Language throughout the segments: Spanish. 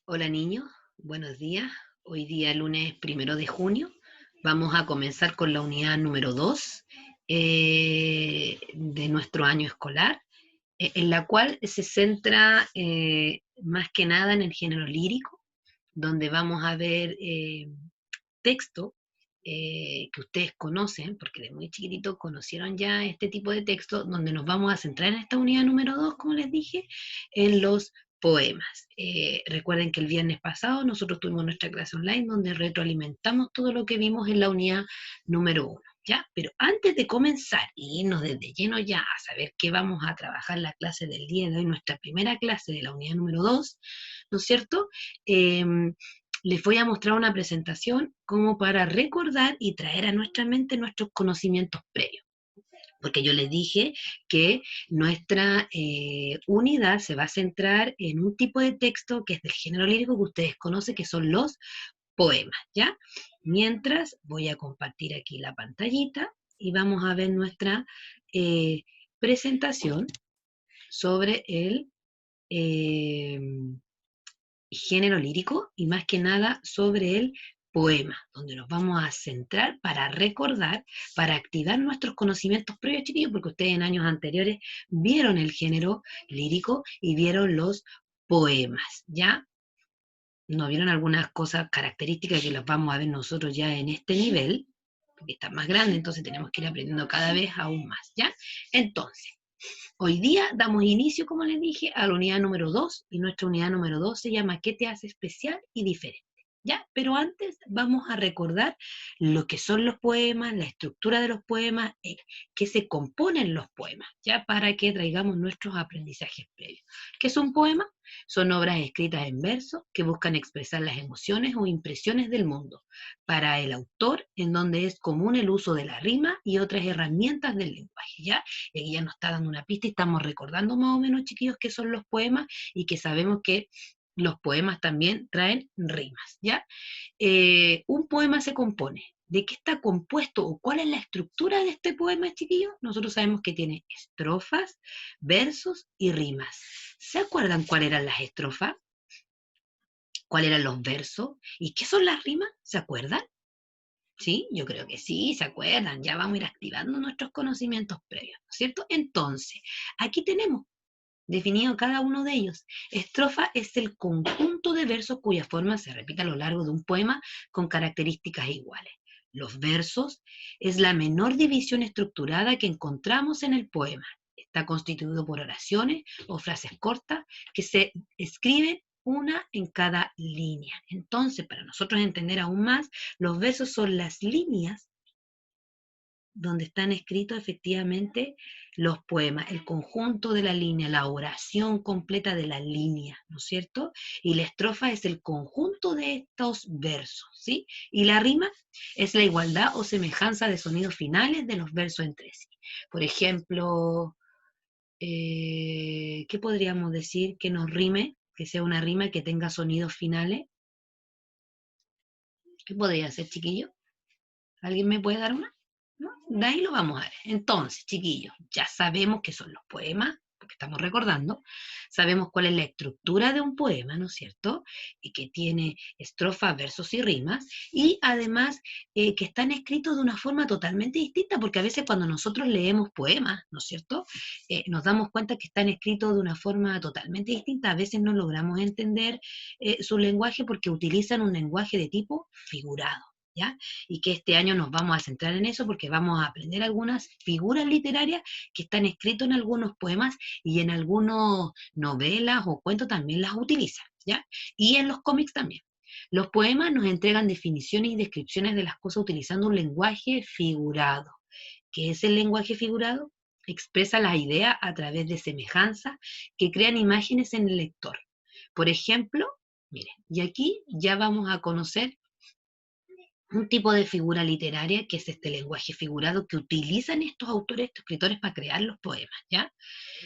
Hola niños, buenos días. Hoy día lunes 1 de junio vamos a comenzar con la unidad número 2 de nuestro año escolar, en la cual se centra más que nada en el género lírico, donde vamos a ver texto que ustedes conocen, porque de muy chiquitito conocieron ya este tipo de texto, donde nos vamos a centrar en esta unidad número 2, como les dije, en los poemas. Recuerden que el viernes pasado nosotros tuvimos nuestra clase online donde retroalimentamos todo lo que vimos en la unidad número 1. ¿Ya? Pero antes de comenzar y irnos desde lleno ya a saber qué vamos a trabajar la clase del día de hoy, nuestra primera clase de la unidad número 2, ¿no es cierto? Eh, Les voy a mostrar una presentación como para recordar y traer a nuestra mente nuestros conocimientos previos. Porque yo les dije que nuestra unidad se va a centrar en un tipo de texto que es del género lírico que ustedes conocen, que son los poemas, ¿ya? Mientras voy a compartir aquí la pantallita y vamos a ver nuestra eh, presentación sobre el eh, género lírico y más que nada sobre el poema, donde nos vamos a centrar para recordar, para activar nuestros conocimientos previos, chiquillos, porque ustedes en años anteriores vieron el género lírico y vieron los poemas, ¿ya? No vieron algunas cosas características que las vamos a ver nosotros ya en este nivel, porque está más grande, entonces tenemos que ir aprendiendo cada vez aún más, ¿ya? Entonces, hoy día damos inicio, como les dije, a la unidad número 2 y nuestra unidad número 2 se llama ¿Qué te hace especial y diferente? ¿Ya? Pero antes vamos a recordar lo que son los poemas, la estructura de los poemas, qué se componen los poemas, ¿ya? Para que traigamos nuestros aprendizajes previos. ¿Qué es un poema? Son obras escritas en verso que buscan expresar las emociones o impresiones del mundo. Para el autor, en donde es común el uso de la rima y otras herramientas del lenguaje, ¿ya? Y aquí ya nos está dando una pista y estamos recordando más o menos, chiquillos, qué son los poemas y que sabemos que los poemas también traen rimas, ¿ya? Un poema se compone. ¿De qué está compuesto o cuál es la estructura de este poema, chiquillos? Nosotros sabemos que tiene estrofas, versos y rimas. ¿Se acuerdan cuáles eran las estrofas? ¿Cuáles eran los versos? ¿Y qué son las rimas? ¿Se acuerdan? Sí, yo creo que sí, se acuerdan, ya vamos a ir activando nuestros conocimientos previos, ¿no es cierto? Entonces, aquí tenemos definido cada uno de ellos. Estrofa es el conjunto de versos cuya forma se repite a lo largo de un poema con características iguales. Los versos es la menor división estructurada que encontramos en el poema. Está constituido por oraciones o frases cortas que se escriben una en cada línea. Entonces, para nosotros entender aún más, los versos son las líneas donde están escritos efectivamente los poemas, el conjunto de la línea, la oración completa de la línea, ¿no es cierto? Y la estrofa es el conjunto de estos versos, ¿sí? Y la rima es la igualdad o semejanza de sonidos finales de los versos entre sí. Por ejemplo, ¿qué podríamos decir que nos rime, que sea una rima que tenga sonidos finales? ¿Qué podría ser, chiquillo? ¿Alguien me puede dar una? ¿No? De ahí lo vamos a ver. Entonces, chiquillos, ya sabemos qué son los poemas, porque estamos recordando, sabemos cuál es la estructura de un poema, ¿no es cierto? Y que tiene estrofas, versos y rimas, y además que están escritos de una forma totalmente distinta, porque a veces cuando nosotros leemos poemas, ¿no es cierto? Nos damos cuenta que están escritos de una forma totalmente distinta, a veces no logramos entender su lenguaje porque utilizan un lenguaje de tipo figurado. ¿Ya? Y que este año nos vamos a centrar en eso porque vamos a aprender algunas figuras literarias que están escritas en algunos poemas y en algunas novelas o cuentos también las utilizan, ¿ya? Y en los cómics también. Los poemas nos entregan definiciones y descripciones de las cosas utilizando un lenguaje figurado. ¿Qué es el lenguaje figurado? Expresa las ideas a través de semejanzas que crean imágenes en el lector. Por ejemplo, miren, y aquí ya vamos a conocer un tipo de figura literaria que es este lenguaje figurado que utilizan estos autores, estos escritores para crear los poemas, ¿ya?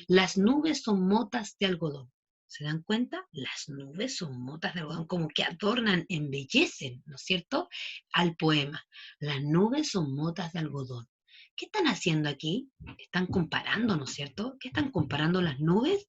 Las nubes son motas de algodón. ¿Se dan cuenta? Las nubes son motas de algodón, como que adornan, embellecen, ¿no es cierto?, al poema. Las nubes son motas de algodón. ¿Qué están haciendo aquí? Están comparando, ¿no es cierto? ¿Qué están comparando las nubes?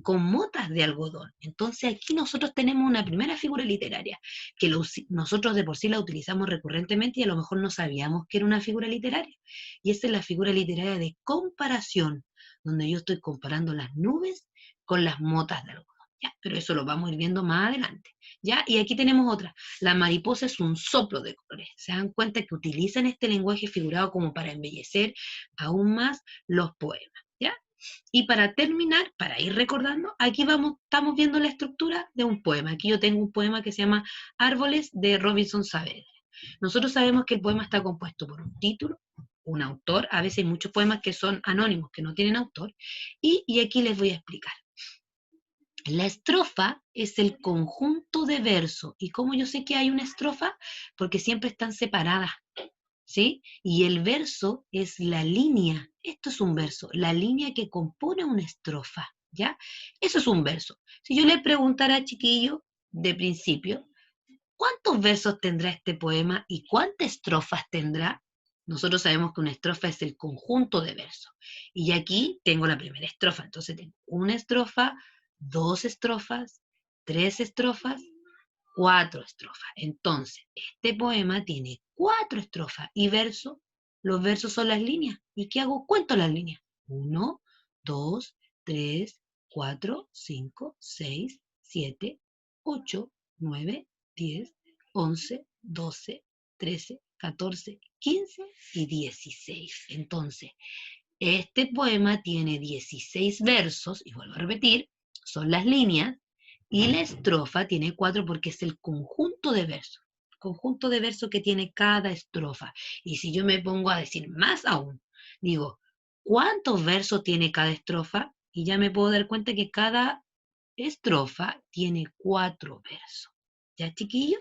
con motas de algodón. Entonces aquí nosotros tenemos una primera figura literaria, que nosotros de por sí la utilizamos recurrentemente y a lo mejor no sabíamos que era una figura literaria. Y esa es la figura literaria de comparación, donde yo estoy comparando las nubes con las motas de algodón. ¿Ya? Pero eso lo vamos a ir viendo más adelante. ¿Ya? Y aquí tenemos otra. La mariposa es un soplo de colores. Se dan cuenta que utilizan este lenguaje figurado como para embellecer aún más los poemas. ¿Ya? Y para terminar, para ir recordando, aquí estamos viendo la estructura de un poema. Aquí yo tengo un poema que se llama Árboles de Robinson Saavedra. Nosotros sabemos que el poema está compuesto por un título, un autor, a veces hay muchos poemas que son anónimos, que no tienen autor, y aquí les voy a explicar. La estrofa es el conjunto de versos. ¿Y cómo yo sé que hay una estrofa? Porque siempre están separadas. ¿Sí? Y el verso es la línea, esto es un verso, la línea que compone una estrofa, ¿ya? Eso es un verso. Si yo le preguntara a chiquillo de principio, ¿cuántos versos tendrá este poema y cuántas estrofas tendrá? Nosotros sabemos que una estrofa es el conjunto de versos. Y aquí tengo la primera estrofa, entonces tengo una estrofa, dos estrofas, tres estrofas, cuatro estrofas. Entonces, este poema tiene cuatro estrofas y versos. Los versos son las líneas. ¿Y qué hago? Cuento las líneas. Uno, dos, tres, cuatro, cinco, seis, siete, ocho, nueve, 10, 11, 12, 13, 14, 15 y 16. Entonces, este poema tiene 16 versos, y vuelvo a repetir, son las líneas, y la estrofa tiene cuatro porque es el conjunto de versos. Conjunto de versos que tiene cada estrofa. Y si yo me pongo a decir más aún, digo, ¿cuántos versos tiene cada estrofa? Y ya me puedo dar cuenta que cada estrofa tiene cuatro versos. ¿Ya, chiquillos?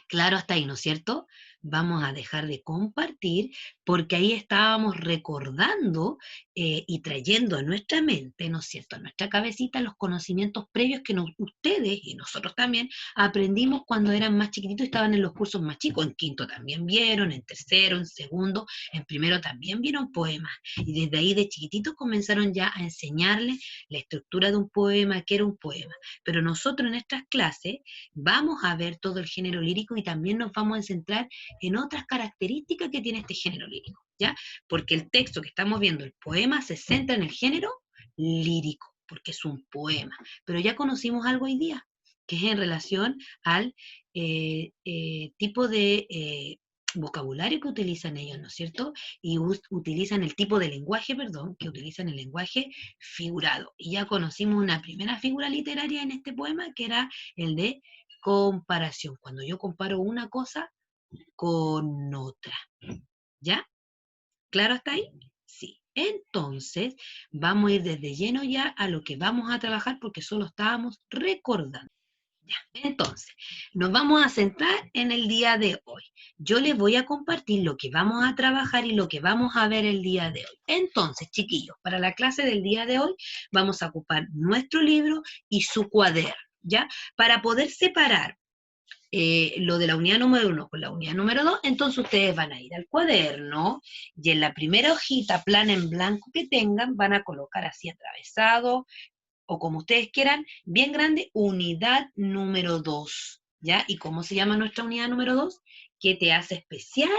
Claro, hasta ahí, ¿no es cierto? Vamos a dejar de compartir porque ahí estábamos recordando y trayendo a nuestra mente, ¿no es cierto?, a nuestra cabecita los conocimientos previos que ustedes y nosotros también aprendimos cuando eran más chiquititos y estaban en los cursos más chicos. En quinto también vieron, en tercero, en segundo, en primero también vieron poemas. Y desde ahí de chiquititos comenzaron ya a enseñarles la estructura de un poema, qué era un poema. Pero nosotros en estas clases vamos a ver todo el género lírico y también nos vamos a centrar en otras características que tiene este género lírico, ¿ya? Porque el texto que estamos viendo, el poema, se centra en el género lírico, porque es un poema. Pero ya conocimos algo hoy día, que es en relación al tipo de vocabulario que utilizan ellos, ¿no es cierto? Y utilizan el tipo de lenguaje, perdón, que utilizan el lenguaje figurado. Y ya conocimos una primera figura literaria en este poema, que era el de comparación, cuando yo comparo una cosa con otra. ¿Ya? ¿Claro hasta ahí? Sí. Entonces, vamos a ir desde lleno ya a lo que vamos a trabajar porque solo estábamos recordando. Ya. Entonces, nos vamos a centrar en el día de hoy. Yo les voy a compartir lo que vamos a trabajar y lo que vamos a ver el día de hoy. Entonces, chiquillos, para la clase del día de hoy vamos a ocupar nuestro libro y su cuaderno, ¿ya? Para poder separar lo de la unidad número 1 con la unidad número 2, entonces ustedes van a ir al cuaderno y en la primera hojita plana en blanco que tengan van a colocar así atravesado o como ustedes quieran, bien grande, unidad número 2, ¿ya? ¿Y cómo se llama nuestra unidad número 2? ¿Qué te hace especial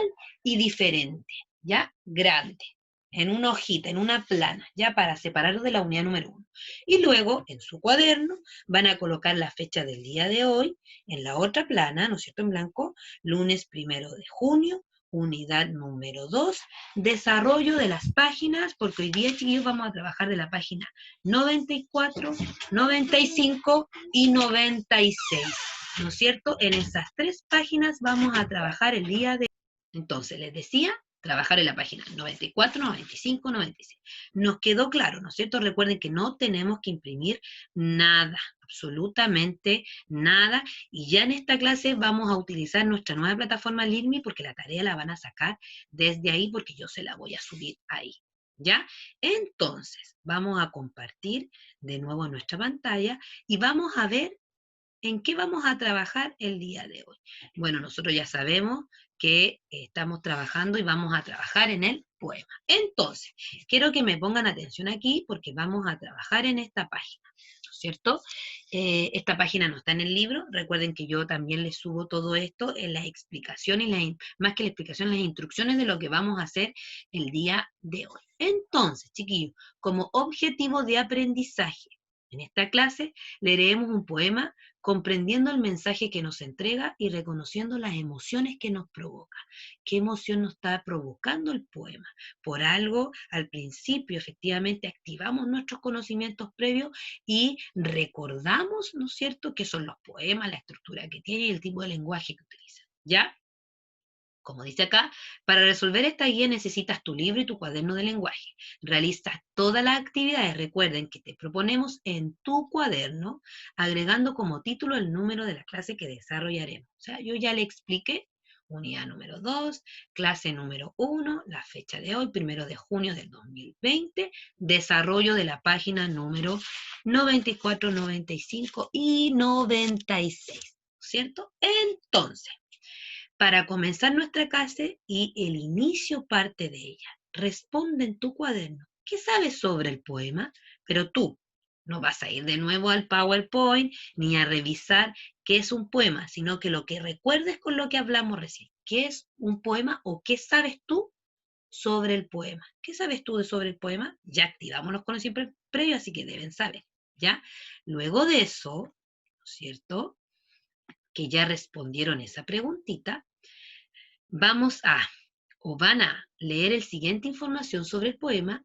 y diferente? ¿Ya? Grande, en una hojita, en una plana, ya para separarlo de la unidad número 1. Y luego, en su cuaderno, van a colocar la fecha del día de hoy, en la otra plana, ¿no es cierto?, en blanco, lunes 1 de junio, unidad número 2, desarrollo de las páginas, porque hoy día, chiquillos, vamos a trabajar de la página 94, 95 y 96, ¿no es cierto? En esas tres páginas vamos a trabajar el día de... Entonces, les decía, trabajar en la página 94, 95, 96. Nos quedó claro, ¿no es cierto? Recuerden que no tenemos que imprimir nada, absolutamente nada, y ya en esta clase vamos a utilizar nuestra nueva plataforma Learnme porque la tarea la van a sacar desde ahí porque yo se la voy a subir ahí. ¿Ya? Entonces, vamos a compartir de nuevo nuestra pantalla y vamos a ver ¿En qué vamos a trabajar el día de hoy? Bueno, nosotros ya sabemos que estamos trabajando y vamos a trabajar en el poema. Entonces, quiero que me pongan atención aquí porque vamos a trabajar en esta página, ¿no es cierto? Esta página no está en el libro. Recuerden que yo también les subo todo esto en las explicaciones, más que la explicación, las instrucciones de lo que vamos a hacer el día de hoy. Entonces, chiquillos, como objetivo de aprendizaje, en esta clase leeremos un poema comprendiendo el mensaje que nos entrega y reconociendo las emociones que nos provoca. ¿Qué emoción nos está provocando el poema? Por algo, al principio, efectivamente, activamos nuestros conocimientos previos y recordamos, ¿no es cierto?, qué son los poemas, la estructura que tienen y el tipo de lenguaje que utilizan. ¿Ya? Como dice acá, para resolver esta guía necesitas tu libro y tu cuaderno de lenguaje. Realizas todas las actividades, recuerden que te proponemos en tu cuaderno, agregando como título el número de la clase que desarrollaremos. O sea, yo ya le expliqué, unidad número 2, clase número 1, la fecha de hoy, 1 de junio del 2020, desarrollo de la página número 94, 95 y 96, ¿cierto? Entonces, para comenzar nuestra clase y el inicio parte de ella. Responde en tu cuaderno. ¿Qué sabes sobre el poema? Pero tú no vas a ir de nuevo al PowerPoint ni a revisar qué es un poema, sino que lo que recuerdes con lo que hablamos recién. ¿Qué es un poema o qué sabes tú sobre el poema? ¿Qué sabes tú sobre el poema? Ya activamos los conocimientos previos, así que deben saber, ¿ya? Luego de eso, ¿no es cierto?, que ya respondieron esa preguntita, vamos a, o van a leer el siguiente información sobre el poema,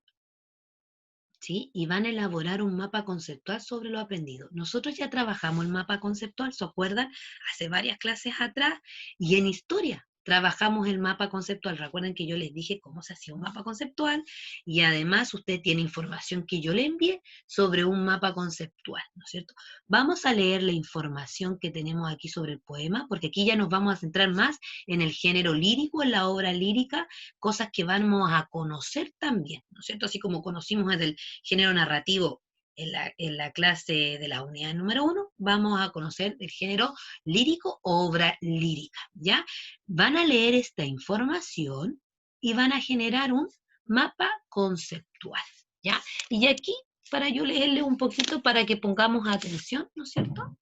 ¿sí? Y van a elaborar un mapa conceptual sobre lo aprendido. Nosotros ya trabajamos el mapa conceptual, ¿se acuerdan? Hace varias clases atrás, y en historia trabajamos el mapa conceptual. Recuerden que yo les dije cómo se hacía un mapa conceptual, y además usted tiene información que yo le envié sobre un mapa conceptual, ¿no es cierto? Vamos a leer la información que tenemos aquí sobre el poema, porque aquí ya nos vamos a centrar más en el género lírico, en la obra lírica, cosas que vamos a conocer también, ¿no es cierto? Así como conocimos desde el género narrativo en la clase de la unidad número 1, vamos a conocer el género lírico, obra lírica, ¿ya? Van a leer esta información y van a generar un mapa conceptual, ¿ya? Y aquí, para yo leerle un poquito para que pongamos atención, ¿no es cierto?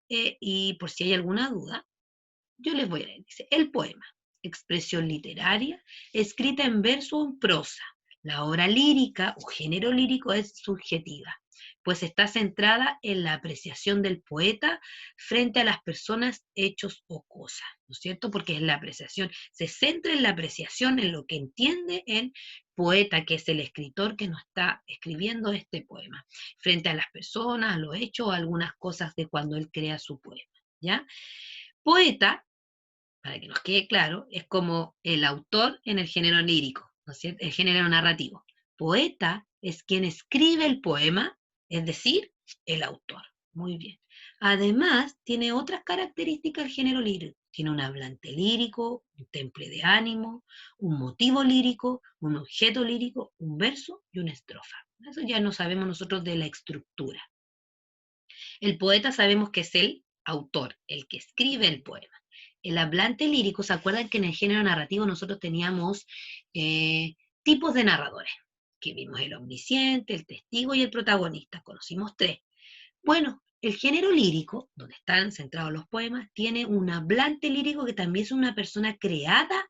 Y por si hay alguna duda, yo les voy a leer. Dice, el poema, expresión literaria, escrita en verso o en prosa. La obra lírica o género lírico es subjetiva, pues está centrada en la apreciación del poeta frente a las personas, hechos o cosas, ¿no es cierto? Porque es la apreciación, se centra en la apreciación, en lo que entiende el poeta, que es el escritor que nos está escribiendo este poema, frente a las personas, a los hechos o algunas cosas de cuando él crea su poema, ¿ya? Poeta, para que nos quede claro, es como el autor en el género lírico, ¿no es cierto?, el género narrativo. Poeta es quien escribe el poema, es decir, el autor. Muy bien. Además, tiene otras características el género lírico. Tiene un hablante lírico, un temple de ánimo, un motivo lírico, un objeto lírico, un verso y una estrofa. Eso ya no sabemos nosotros de la estructura. El poeta sabemos que es el autor, el que escribe el poema. El hablante lírico, ¿se acuerdan que en el género narrativo nosotros teníamos tipos de narradores? Que vimos el omnisciente, el testigo y el protagonista, conocimos tres. Bueno, el género lírico, donde están centrados los poemas, tiene un hablante lírico que también es una persona creada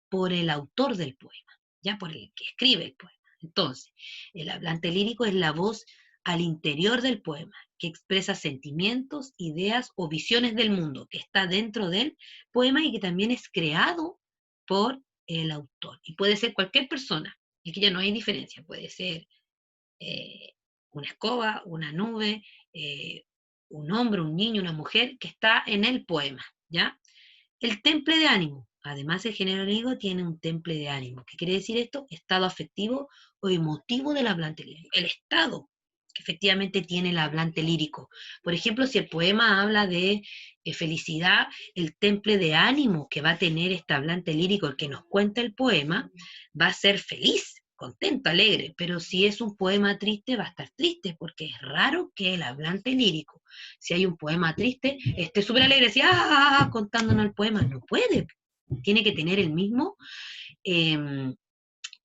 por el autor del poema, ya por el que escribe el poema. Entonces, el hablante lírico es la voz al interior del poema, que expresa sentimientos, ideas o visiones del mundo, que está dentro del poema y que también es creado por el autor. Y puede ser cualquier persona, y que ya no hay diferencia, puede ser eh, una escoba, una nube, eh, un hombre, un niño, una mujer que está en el poema, ¿ya? El temple de ánimo. Además, el género lírico tiene un temple de ánimo. ¿Qué quiere decir esto? Estado afectivo o emotivo del hablante lírico. El estado que efectivamente tiene el hablante lírico. Por ejemplo, si el poema habla de felicidad, el temple de ánimo que va a tener este hablante lírico, el que nos cuenta el poema, va a ser feliz, contento, alegre, pero si es un poema triste va a estar triste, porque es raro que el hablante lírico, si hay un poema triste, esté súper alegre, así, contándonos el poema, no puede, tiene que tener el mismo eh,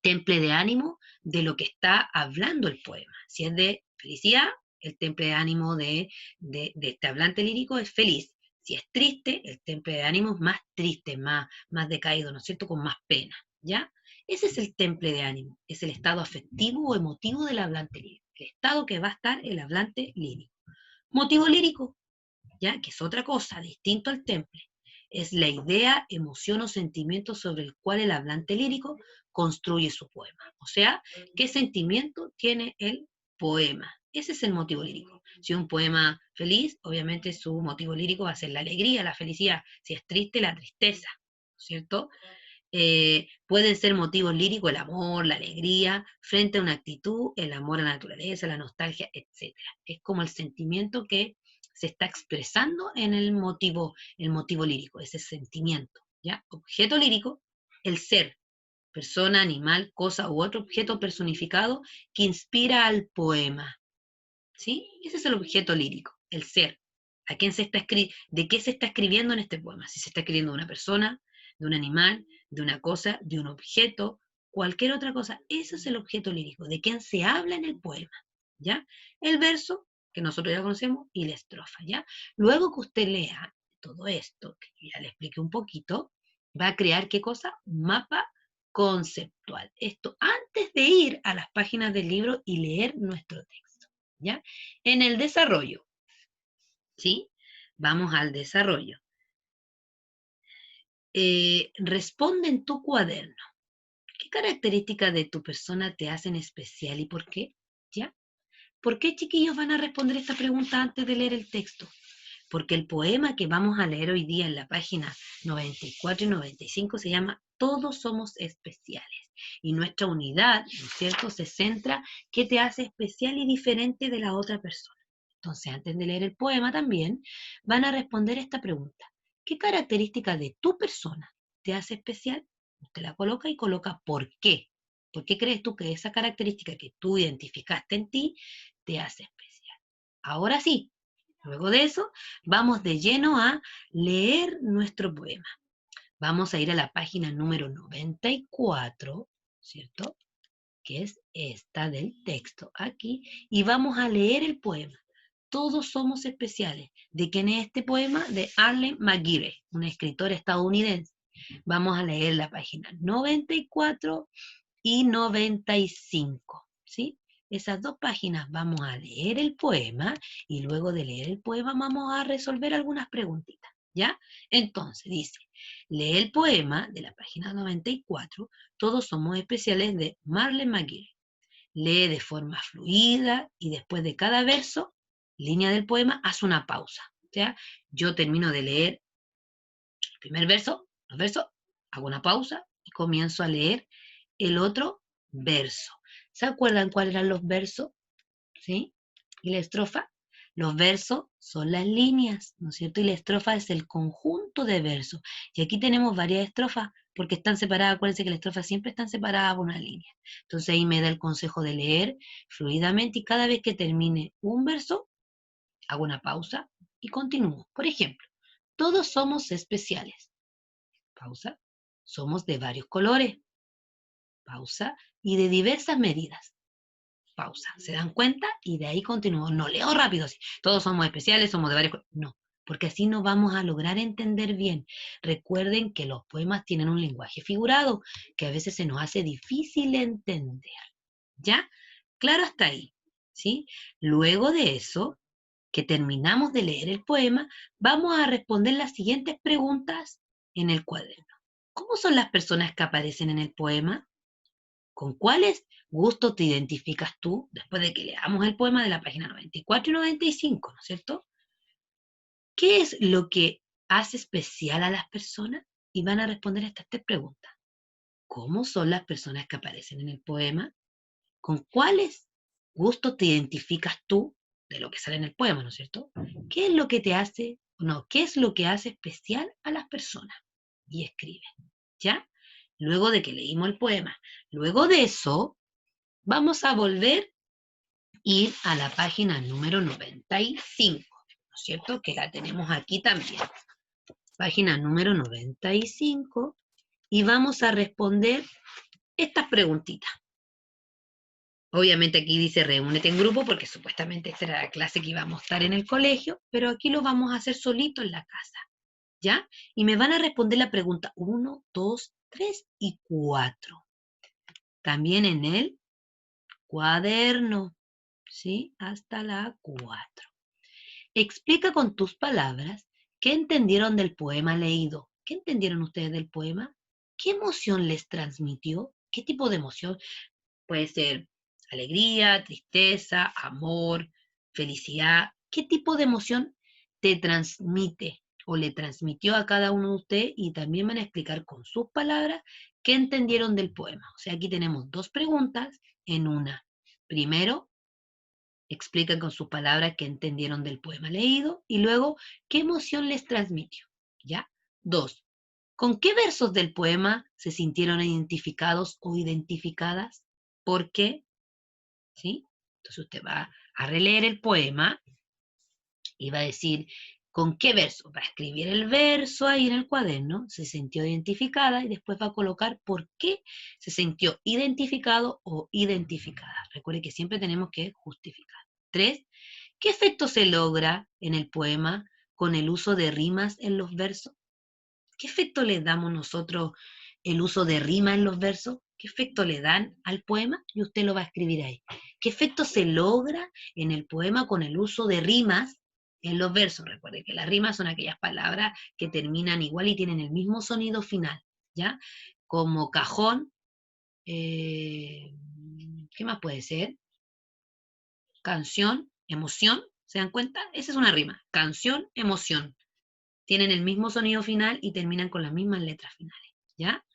temple de ánimo de lo que está hablando el poema. Si es de felicidad, el temple de ánimo de este hablante lírico es feliz. Si es triste, el temple de ánimo es más triste, más decaído, ¿no es cierto?, con más pena, ¿ya? Ese es el temple de ánimo, es el estado afectivo o emotivo del hablante lírico, el estado que va a estar el hablante lírico. Motivo lírico, ¿ya? Que es otra cosa, distinto al temple. Es la idea, emoción o sentimiento sobre el cual el hablante lírico construye su poema. O sea, ¿qué sentimiento tiene el poema? Ese es el motivo lírico. Si es un poema feliz, obviamente su motivo lírico va a ser la alegría, la felicidad. Si es triste, la tristeza, ¿cierto? Pueden ser motivos líricos el amor, la alegría, frente a una actitud, el amor a la naturaleza, la nostalgia, etc. Es como el sentimiento que se está expresando en el motivo lírico, ese sentimiento, ¿ya? Objeto lírico, el ser, persona, animal, cosa u otro objeto personificado que inspira al poema, ¿sí? Ese es el objeto lírico, el ser. ¿A quién se está ¿De qué se está escribiendo en este poema? Si se está escribiendo de una persona, de un animal, de una cosa, de un objeto, cualquier otra cosa, ese es el objeto lírico, de quién se habla en el poema, ¿ya? El verso, que nosotros ya conocemos, y la estrofa, ¿ya? Luego que usted lea todo esto, que ya le expliqué un poquito, va a crear, ¿qué cosa? Un mapa conceptual. Esto antes de ir a las páginas del libro y leer nuestro texto, ¿ya? En el desarrollo, ¿sí? Vamos al desarrollo. Responde en tu cuaderno. ¿Qué características de tu persona te hacen especial y por qué? ¿Ya? ¿Por qué, chiquillos, van a responder esta pregunta antes de leer el texto? Porque el poema que vamos a leer hoy día en la página 94 y 95 se llama Todos somos especiales. Y nuestra unidad, ¿no es cierto?, se centra qué te hace especial y diferente de la otra persona. Entonces, antes de leer el poema también, van a responder esta pregunta. ¿Qué característica de tu persona te hace especial? Usted la coloca y coloca ¿por qué? ¿Por qué crees tú que esa característica que tú identificaste en ti te hace especial? Ahora sí, luego de eso, vamos de lleno a leer nuestro poema. Vamos a ir a la página número 94, ¿cierto?, que es esta del texto aquí, y vamos a leer el poema. Todos somos especiales. ¿De quién es este poema? De Arlen McGuire, una escritora estadounidense. Vamos a leer la página 94 y 95, ¿sí? Esas dos páginas vamos a leer el poema y luego de leer el poema vamos a resolver algunas preguntitas, ¿ya? Entonces dice, lee el poema de la página 94, Todos somos especiales, de Marlene McGuire. Lee de forma fluida y después de cada verso, línea del poema, haz una pausa. O sea, yo termino de leer el primer verso, los versos, hago una pausa y comienzo a leer el otro verso. ¿Se acuerdan cuáles eran los versos? ¿Sí? Y la estrofa. Los versos son las líneas, ¿no es cierto? Y la estrofa es el conjunto de versos. Y aquí tenemos varias estrofas porque están separadas. Acuérdense que las estrofas siempre están separadas por una línea. Entonces ahí me da el consejo de leer fluidamente y cada vez que termine un verso, hago una pausa y continúo. Por ejemplo, todos somos especiales. Pausa. Somos de varios colores. Pausa. Y de diversas medidas. Pausa. ¿Se dan cuenta? Y de ahí continúo. No leo rápido así. Todos somos especiales, somos de varios... No, porque así no vamos a lograr entender bien. Recuerden que los poemas tienen un lenguaje figurado que a veces se nos hace difícil entender. ¿Ya? Claro hasta ahí. ¿Sí? Luego de eso, que terminamos de leer el poema, vamos a responder las siguientes preguntas en el cuaderno. ¿Cómo son las personas que aparecen en el poema? ¿Con cuáles gustos te identificas tú después de que leamos el poema de la página 94 y 95, ¿no es cierto? ¿Qué es lo que hace especial a las personas? Y van a responder estas tres preguntas. ¿Cómo son las personas que aparecen en el poema? ¿Con cuáles gustos te identificas tú de lo que sale en el poema, ¿no es cierto? ¿Qué es lo que te hace, no, qué es lo que hace especial a las personas? Y escribe, ¿ya? Luego de que leímos el poema. Luego de eso, Vamos a volver a ir a la página número 95, ¿no es cierto? Que la tenemos aquí también. Página número 95, y vamos a responder estas preguntitas. Obviamente aquí dice reúnete en grupo porque supuestamente esta era la clase que íbamos a estar en el colegio, pero aquí lo vamos a hacer solito en la casa, ¿ya? Y me van a responder la pregunta 1, 2, 3 y 4. También en el cuaderno, ¿sí? Hasta la 4. Explica con tus palabras qué entendieron del poema leído. ¿Qué entendieron ustedes del poema? ¿Qué emoción les transmitió? ¿Qué tipo de emoción? Puede ser alegría, tristeza, amor, felicidad. ¿Qué tipo de emoción te transmite o le transmitió a cada uno de ustedes? Y también van a explicar con sus palabras qué entendieron del poema. O sea, aquí tenemos dos preguntas en una. Primero, explican con sus palabras qué entendieron del poema leído y luego qué emoción les transmitió. ¿Ya? Dos, ¿con qué versos del poema se sintieron identificados o identificadas? ¿Por qué? ¿Sí? Entonces usted va a releer el poema y va a decir con qué verso. Va a escribir el verso ahí en el cuaderno, se sintió identificada y después va a colocar por qué se sintió identificado o identificada. Recuerde que siempre tenemos que justificar. 3. ¿Qué efecto se logra en el poema con el uso de rimas en los versos? ¿Qué efecto le damos nosotros el uso de rima en los versos? ¿Qué efecto le dan al poema? Y usted lo va a escribir ahí. ¿Qué efecto se logra en el poema con el uso de rimas en los versos? Recuerde que las rimas son aquellas palabras que terminan igual y tienen el mismo sonido final, ¿ya? Como cajón, ¿qué más puede ser? Canción, emoción, ¿se dan cuenta? Esa es una rima. Canción, emoción. Tienen el mismo sonido final y terminan con las mismas letras finales, ¿ya?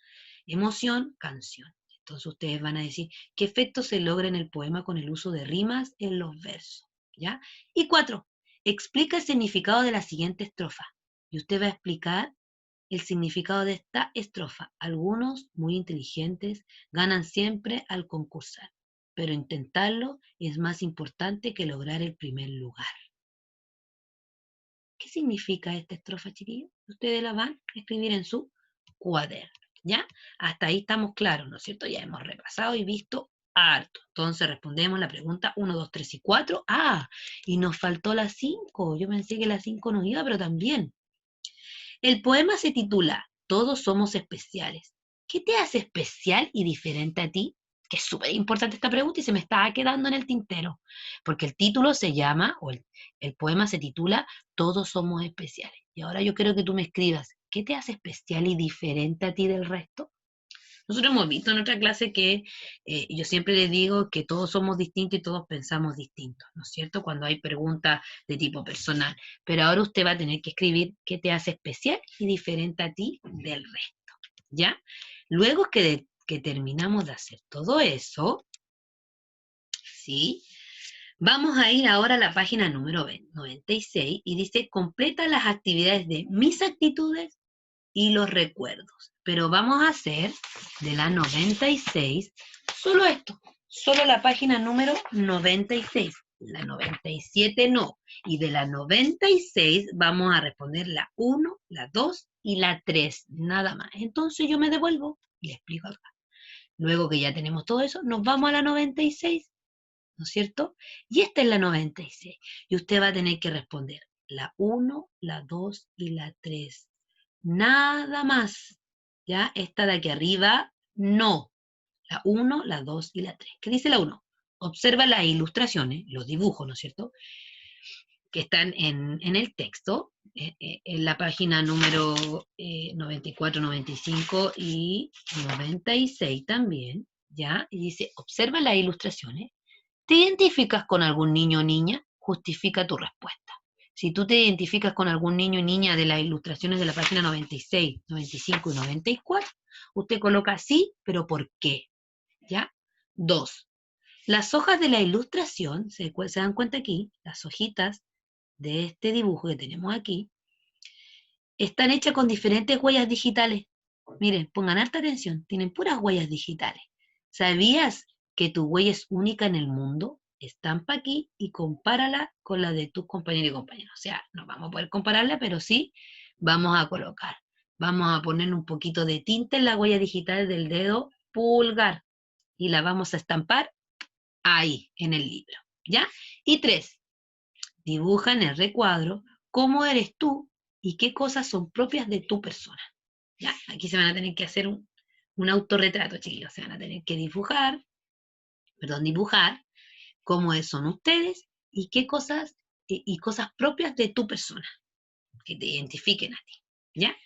Emoción, canción. Entonces ustedes van a decir qué efecto se logra en el poema con el uso de rimas en los versos, ¿ya? Y 4, explica el significado de la siguiente estrofa. Y usted va a explicar el significado de esta estrofa. Algunos, muy inteligentes, ganan siempre al concursar, pero intentarlo es más importante que lograr el primer lugar. ¿Qué significa esta estrofa, chiquillos? Ustedes la van a escribir en su cuaderno, ¿ya? Hasta ahí estamos claros, ¿no es cierto? Ya hemos repasado y visto harto. Entonces respondemos la pregunta 1, 2, 3 y 4. Ah, y nos faltó la 5. Yo pensé que la 5 nos iba, pero también. El poema se titula Todos somos especiales. ¿Qué te hace especial y diferente a ti? Que es súper importante esta pregunta y se me estaba quedando en el tintero, porque el título se llama, el poema se titula Todos somos especiales. Y ahora yo quiero que tú me escribas, ¿qué te hace especial y diferente a ti del resto? Nosotros hemos visto en otra clase que yo siempre les digo que todos somos distintos y todos pensamos distintos, ¿no es cierto? Cuando hay preguntas de tipo personal. Pero ahora usted va a tener que escribir qué te hace especial y diferente a ti del resto, ¿ya? Luego que terminamos de hacer todo eso, ¿sí? Vamos a ir ahora a la página número 96 y dice, completa las actividades de mis actitudes y los recuerdos. Pero vamos a hacer de la 96 solo esto, solo la página número 96. La 97 no. Y de la 96 vamos a responder la 1, la 2 y la 3, nada más. Entonces yo me devuelvo y le explico acá. Luego que ya tenemos todo eso, nos vamos a la 96, ¿no es cierto? Y esta es la 96. Y usted va a tener que responder la 1, la 2 y la 3. Nada más. ¿Ya? Esta de aquí arriba, no. La 1, la 2 y la 3. ¿Qué dice la 1? Observa las ilustraciones, los dibujos, ¿no es cierto? Que están en el texto, en la página número 94, 95 y 96 también, ¿ya? Y dice, observa las ilustraciones. ¿Te identificas con algún niño o niña? Justifica tu respuesta. Si tú te identificas con algún niño o niña de las ilustraciones de la página 96, 95 y 94, usted coloca sí, pero ¿por qué? ¿Ya? 2. Las hojas de la ilustración, se dan cuenta aquí, las hojitas de este dibujo que tenemos aquí, están hechas con diferentes huellas digitales. Miren, pongan harta atención, tienen puras huellas digitales. ¿Sabías que tu huella es única en el mundo? Estampa aquí y compárala con la de tus compañeros y compañeros. O sea, no vamos a poder compararla, pero sí vamos a colocar. Vamos a poner un poquito de tinta en la huella digital del dedo pulgar y la vamos a estampar ahí, en el libro. ¿Ya? Y 3, dibuja en el recuadro cómo eres tú y qué cosas son propias de tu persona. Ya, aquí se van a tener que hacer un autorretrato, chiquillos. Se van a tener que dibujar cómo son ustedes y qué cosas y cosas propias de tu persona, que te identifiquen a ti. ¿Ya?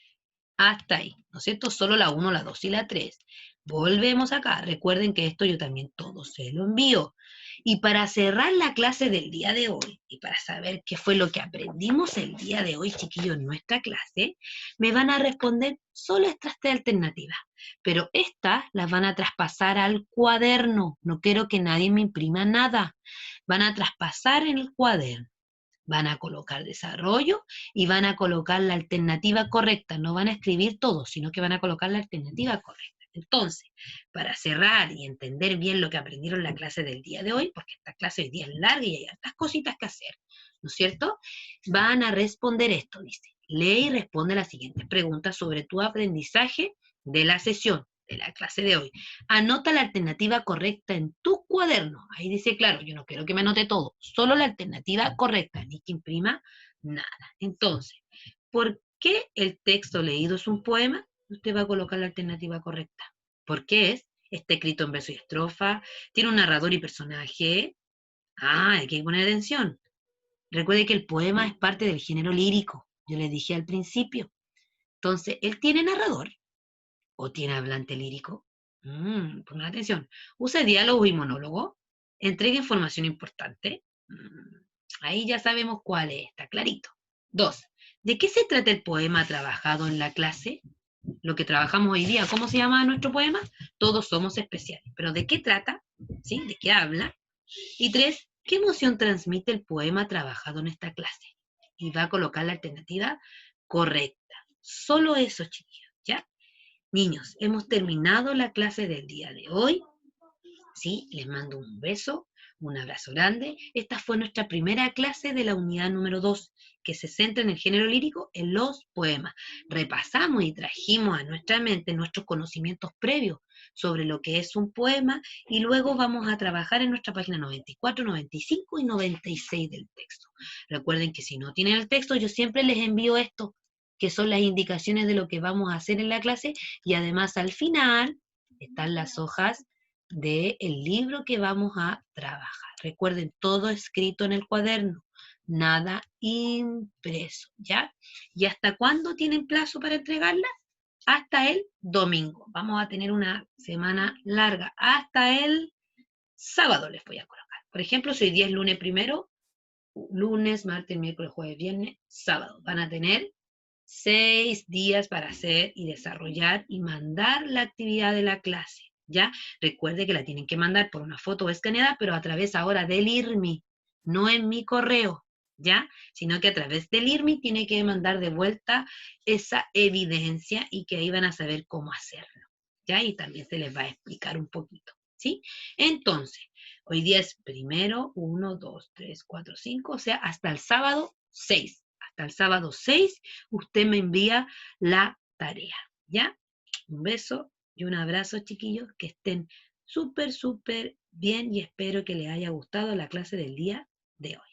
Hasta ahí, ¿no es cierto? Solo la 1, la 2 y la 3. Volvemos acá. Recuerden que esto yo también todo se lo envío. Y para cerrar la clase del día de hoy, y para saber qué fue lo que aprendimos el día de hoy, chiquillos, en nuestra clase, me van a responder solo estas 3 alternativas. Pero estas las van a traspasar al cuaderno. No quiero que nadie me imprima nada. Van a traspasar en el cuaderno. Van a colocar desarrollo y van a colocar la alternativa correcta. No van a escribir todo, sino que van a colocar la alternativa correcta. Entonces, para cerrar y entender bien lo que aprendieron en la clase del día de hoy, porque esta clase hoy día es larga y hay hartas cositas que hacer, ¿no es cierto? Van a responder esto, dice. Lee y responde las siguientes preguntas sobre tu aprendizaje de la sesión, de la clase de hoy. Anota la alternativa correcta en tu cuaderno. Ahí dice, claro, yo no quiero que me anote todo, solo la alternativa correcta, ni que imprima nada. Entonces, ¿por qué el texto leído es un poema? Usted va a colocar la alternativa correcta. ¿Por qué es? Está escrito en verso y estrofa, tiene un narrador y personaje. Ah, hay que poner atención. Recuerde que el poema es parte del género lírico. Yo les dije al principio. Entonces, ¿él tiene narrador o tiene hablante lírico? Pongan atención. Usa diálogo y monólogo. Entrega información importante. Ahí ya sabemos cuál es, está clarito. 2. ¿De qué se trata el poema trabajado en la clase? Lo que trabajamos hoy día, ¿cómo se llama nuestro poema? Todos somos especiales. ¿Pero de qué trata? ¿Sí? ¿De qué habla? Y 3, ¿qué emoción transmite el poema trabajado en esta clase? Y va a colocar la alternativa correcta. Solo eso, chiquillos, ¿ya? Niños, hemos terminado la clase del día de hoy. Sí, les mando un beso, un abrazo grande. Esta fue nuestra primera clase de la unidad número 2, que se centra en el género lírico, en los poemas. Repasamos y trajimos a nuestra mente nuestros conocimientos previos sobre lo que es un poema y luego vamos a trabajar en nuestra página 94, 95 y 96 del texto. Recuerden que si no tienen el texto, yo siempre les envío esto, que son las indicaciones de lo que vamos a hacer en la clase y además al final están las hojas del libro que vamos a trabajar. Recuerden, todo escrito en el cuaderno, nada impreso, ¿ya? ¿Y hasta cuándo tienen plazo para entregarla? Hasta el domingo. Vamos a tener una semana larga, hasta el sábado les voy a colocar. Por ejemplo, si hoy día es lunes primero, lunes, martes, miércoles, jueves, viernes, sábado. Van a tener 6 días para hacer y desarrollar y mandar la actividad de la clase. ¿Ya? Recuerde que la tienen que mandar por una foto escaneada, pero a través ahora del IRMI, no en mi correo, ¿ya? Sino que a través del IRMI tiene que mandar de vuelta esa evidencia y que ahí van a saber cómo hacerlo, ¿ya? Y también se les va a explicar un poquito, ¿sí? Entonces, hoy día es primero, 1, 2, 3, 4, 5, o sea, hasta el sábado 6. Hasta el sábado 6, usted me envía la tarea, ¿ya? Un beso y un abrazo, chiquillos, que estén súper, súper bien y espero que les haya gustado la clase del día de hoy.